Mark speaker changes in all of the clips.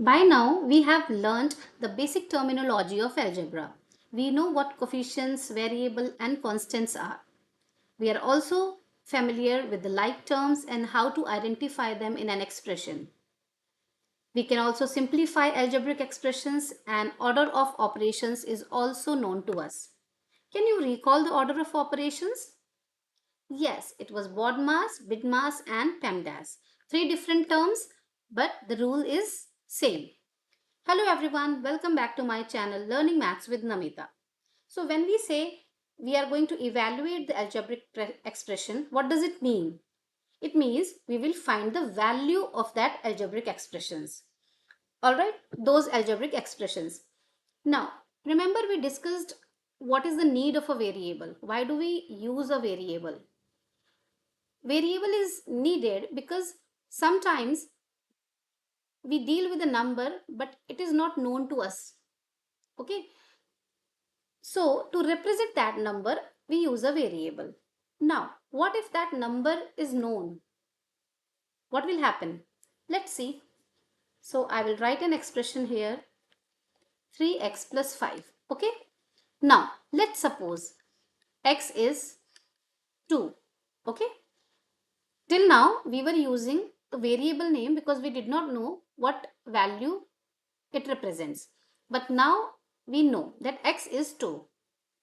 Speaker 1: By now, we have learned the basic terminology of algebra. We know what coefficients, variable, and constants are. We are also familiar with the like terms and how to identify them in an expression. We can also simplify algebraic expressions, and order of operations is also known to us. Can you recall the order of operations? Yes, it was BODMAS, BIDMAS, and PEMDAS. Three different terms, but the rule is same. Hello everyone, welcome back to my channel Learning Maths with Namita. So when we say we are going to evaluate the algebraic expression, what does it mean? It means we will find the value of that algebraic expressions. Alright, those algebraic expressions. Now, remember we discussed what is the need of a variable. Why do we use a variable? Variable is needed because sometimes we deal with a number but it is not known to us. Okay, so to represent that number we use a variable. Now what if that number is known? What will happen? Let's see. So I will write an expression here, 3x plus 5. Okay, now let's suppose x is 2. Okay, till now we were using a variable name because we did not know what value it represents, but now we know that x is 2.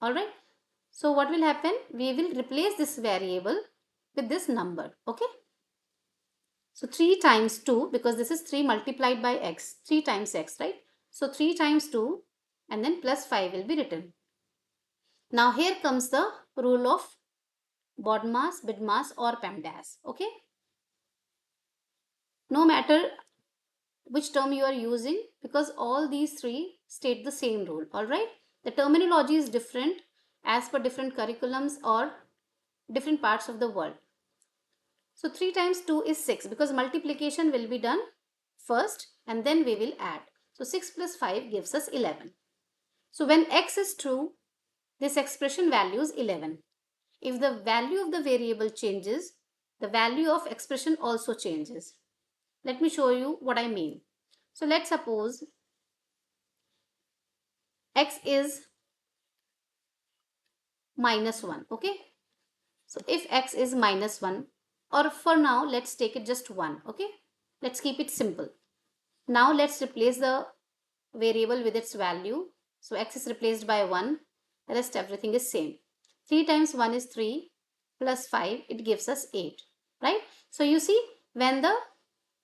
Speaker 1: All right, so what will happen? We will replace this variable with this number. Okay, so 3 times 2, because this is 3 multiplied by x, 3 times x, right? So 3 times 2 and then plus 5 will be written. Now here comes the rule of BODMAS, BIDMAS or PEMDAS. Okay, no matter which term you are using, because all these three state the same rule. All right, the terminology is different as per different curriculums or different parts of the world. So 3 times 2 is 6 because multiplication will be done first and then we will add. So 6 plus 5 gives us 11. So when x is true, this expression value is 11. If the value of the variable changes, the value of expression also changes. Let me show you what I mean. So let's suppose x is minus 1. Okay, so if x is minus 1, or for now let's take it just 1. Okay, let's keep it simple. Now let's replace the variable with its value. So x is replaced by 1, rest everything is same. 3 times 1 is 3 plus 5, it gives us 8, right? So you see, when the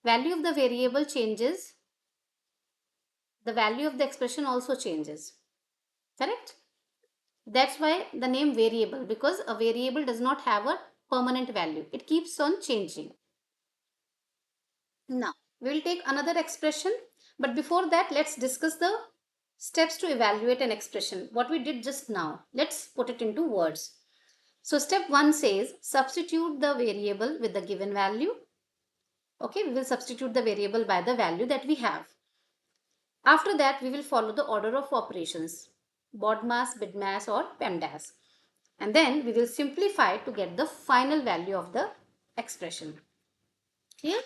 Speaker 1: value of the variable changes, the value of the expression also changes, correct? That's why the name variable, because a variable does not have a permanent value. It keeps on changing. Now, we will take another expression, but before that, let's discuss the steps to evaluate an expression. What we did just now, let's put it into words. So step 1 says, substitute the variable with the given value. Okay, we will substitute the variable by the value that we have. After that, we will follow the order of operations, BODMAS, BIDMAS or PEMDAS. And then we will simplify to get the final value of the expression. Clear?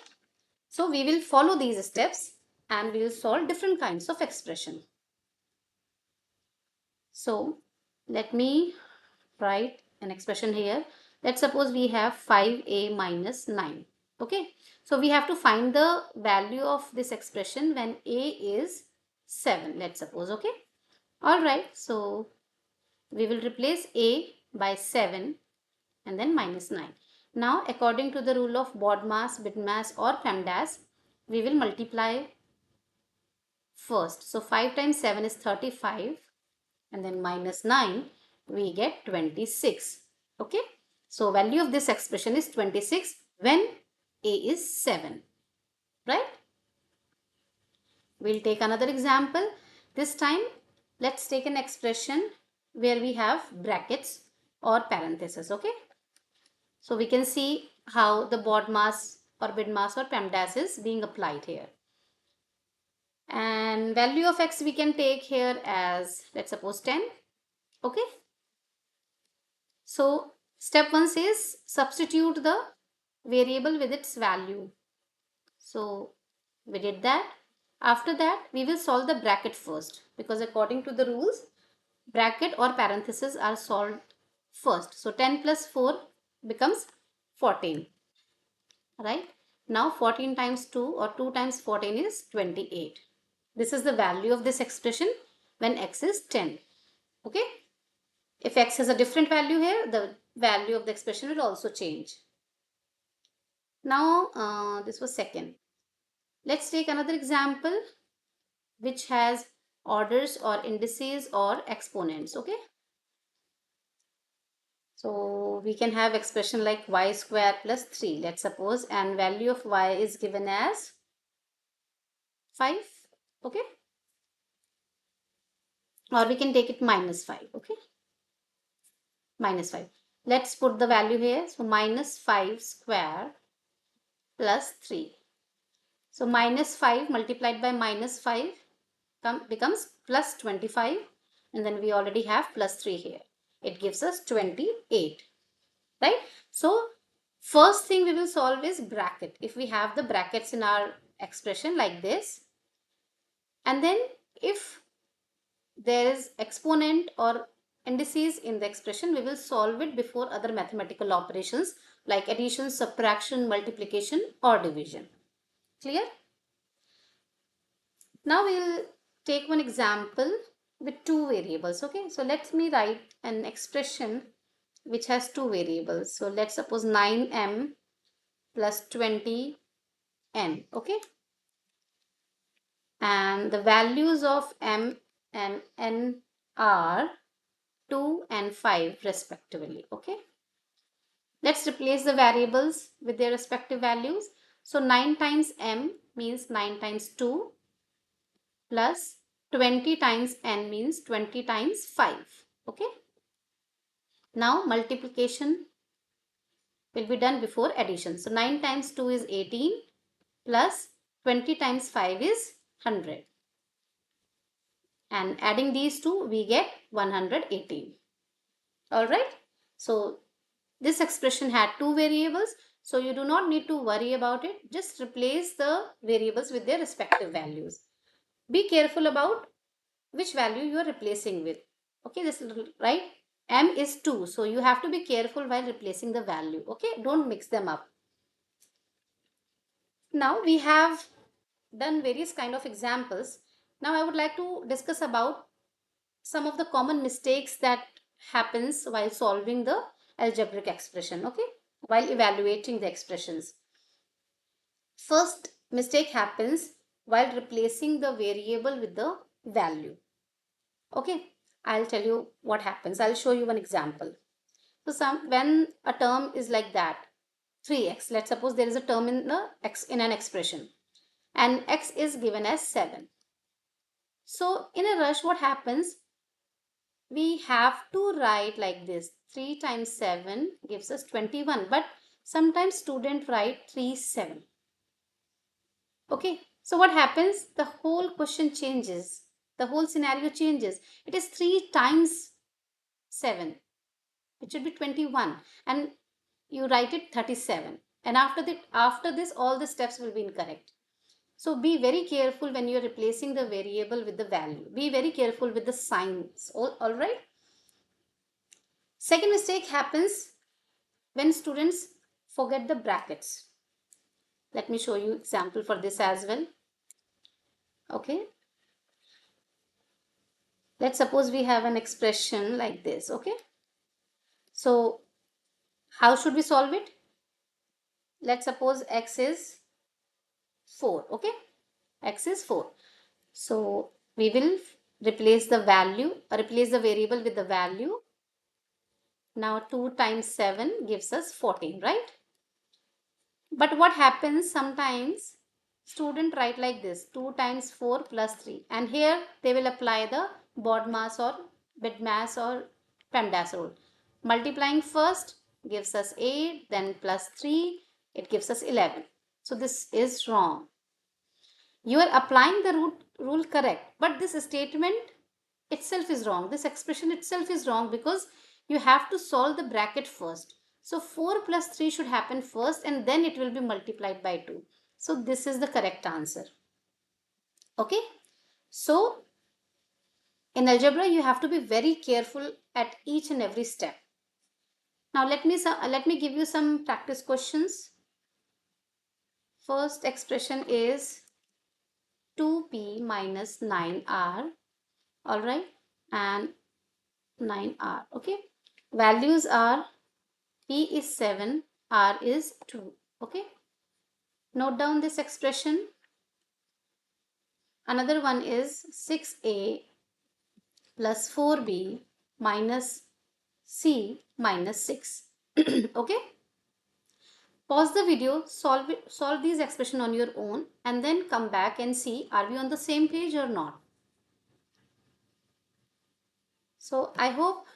Speaker 1: So we will follow these steps and we will solve different kinds of expression. So let me write an expression here. Let's suppose we have 5a minus 9. Okay, so we have to find the value of this expression when a is 7, let's suppose. Okay, all right, so we will replace a by 7 and then minus 9. Now according to the rule of BODMAS, BIDMAS or PEMDAS, we will multiply first. So 5 times 7 is 35 and then minus 9, we get 26. Okay, so value of this expression is 26 when a is 7, right? We'll take another example. This time let's take an expression where we have brackets or parentheses. Okay, so we can see how the BODMAS or BIDMAS or PEMDAS is being applied here. And value of x we can take here as, let's suppose, 10. Okay, so step 1 says substitute the variable with its value. So we did that. After that, we will solve the bracket first, because according to the rules, bracket or parentheses are solved first. So 10 plus 4 becomes 14. Right? Now 14 times 2 or 2 times 14 is 28. This is the value of this expression when x is 10. Okay? If x has a different value here, the value of the expression will also change. Now, this was second. Let's take another example which has orders or indices or exponents. Okay? So we can have expression like y square plus 3, let's suppose, and value of y is given as 5. Okay? Or we can take it minus 5. Okay? Minus 5. Let's put the value here. So minus 5 square plus 3. So minus 5 multiplied by minus 5 becomes plus 25. And then we already have plus 3 here. It gives us 28. Right? So first thing we will solve is bracket. If we have the brackets in our expression like this. And then if there is exponent or indices in the expression, we will solve it before other mathematical operations like addition, subtraction, multiplication or division. Clear? Now we will take one example with two variables. Okay, so let me write an expression which has two variables. So let's suppose 9m plus 20n. Okay, and the values of m and n are 2 and 5 respectively. Okay, let's replace the variables with their respective values. So 9 times m means 9 times 2 plus 20 times n means 20 times 5. Okay, now multiplication will be done before addition. So 9 times 2 is 18 plus 20 times 5 is 100, and adding these two we get 118. All right, so this expression had two variables, so you do not need to worry about it. Just replace the variables with their respective values. Be careful about which value you are replacing with. Okay, this right, m is 2, so you have to be careful while replacing the value. Okay, don't mix them up. Now we have done various kind of examples. Now I would like to discuss about some of the common mistakes that happens while solving the algebraic expression. Okay, while evaluating the expressions. First mistake happens while replacing the variable with the value. Okay, I'll tell you what happens. I'll show you one example. So when a term is like that, 3x, let's suppose there is a term in an expression and x is given as 7. So in a rush, what happens? We have to write like this. 3 times 7 gives us 21, but sometimes students write 3 7. Okay, so what happens? The whole question changes. The whole scenario changes. It is 3 times 7. It should be 21. And you write it 37. And after this, all the steps will be incorrect. So be very careful when you are replacing the variable with the value. Be very careful with the signs. All right. Second mistake happens when students forget the brackets. Let me show you example for this as well. Okay. Let's suppose we have an expression like this. Okay. So how should we solve it? Let's suppose x is 4. Okay. X is 4. So we will replace the variable with the value. Now 2 times 7 gives us 14, right? But what happens sometimes student write like this, 2 times 4 plus 3, and here they will apply the BODMAS or BIDMAS or PEMDAS rule. Multiplying first gives us 8, then plus 3, it gives us 11. So this is wrong. You are applying the rule correct, but this statement itself is wrong. This expression itself is wrong because you have to solve the bracket first. So 4 plus 3 should happen first and then it will be multiplied by 2. So this is the correct answer. Okay, so in algebra you have to be very careful at each and every step. Now let me give you some practice questions. First expression is 2p minus 9r, all right, and 9r. Okay, values are p is 7, r is 2. Okay, note down this expression. Another one is 6a plus 4b minus c minus 6. Okay, pause the video, solve these expression on your own, and then come back and see are we on the same page or not. So I hope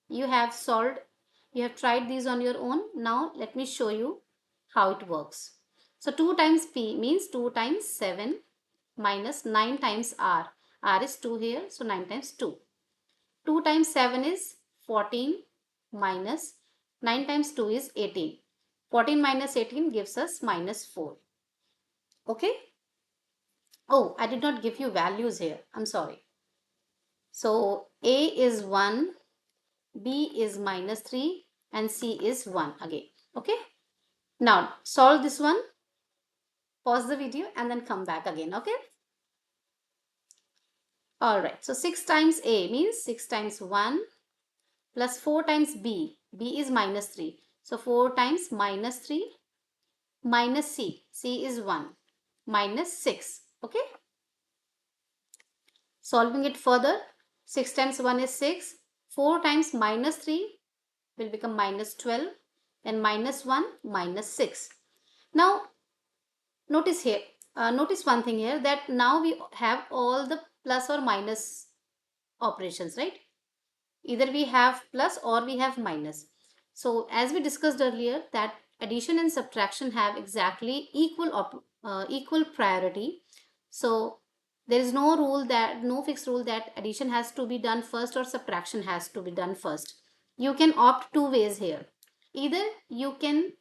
Speaker 1: you have tried these on your own. Now let me show you how it works. So 2 times p means 2 times 7 minus 9 times r. R is 2 here, so 9 times 2. 2 times 7 is 14 minus 9 times 2 is 18. 14 minus 18 gives us minus 4. Okay. Oh, I did not give you values here. I'm sorry. So A is 1, B is minus 3 and C is 1 again. Okay. Now solve this one. Pause the video and then come back again. Okay. Alright. So 6 times A means 6 times 1 plus 4 times B. B is minus 3. So 4 times minus 3 minus C. C is 1 minus 6. Okay. Solving it further. 6 times 1 is 6. 4 times minus 3 will become minus 12 and minus 1 minus 6. Now notice here, notice one thing here, that now we have all the plus or minus operations, right? Either we have plus or we have minus. So as we discussed earlier, that addition and subtraction have exactly equal priority. So there is no fixed rule that addition has to be done first or subtraction has to be done first. You can opt two ways here. Either you can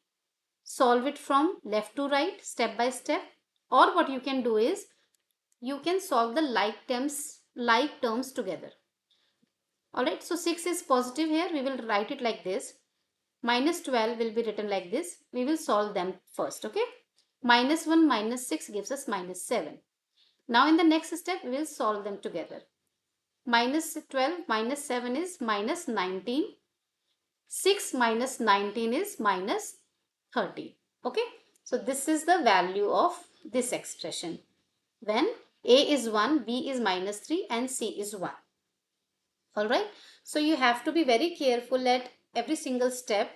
Speaker 1: solve it from left to right step by step, or what you can do is you can solve the like terms together. All right, so 6 is positive here. We will write it like this. Minus 12 will be written like this. We will solve them first. Okay, minus 1 minus 6 gives us minus 7. Now in the next step we will solve them together. Minus 12 minus 7 is minus 19. 6 minus 19 is minus 30. Okay, so this is the value of this expression when A is 1, B is minus 3 and C is 1. Alright, so you have to be very careful at every single step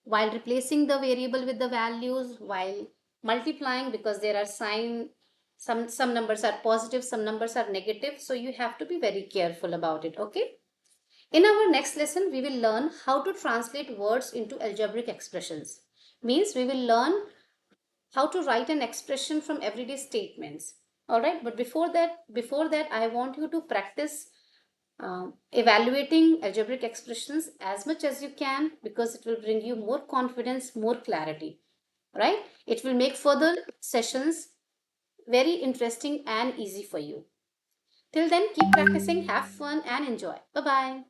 Speaker 1: while replacing the variable with the values, while multiplying, because there are some numbers are positive, some numbers are negative, so you have to be very careful about it. Okay. In our next lesson, we will learn how to translate words into algebraic expressions. Means we will learn how to write an expression from everyday statements. All right, but before that, I want you to practice evaluating algebraic expressions as much as you can, because it will bring you more confidence, more clarity. Right? It will make further sessions very interesting and easy for you. Till then, keep practicing, have fun and enjoy. Bye-bye.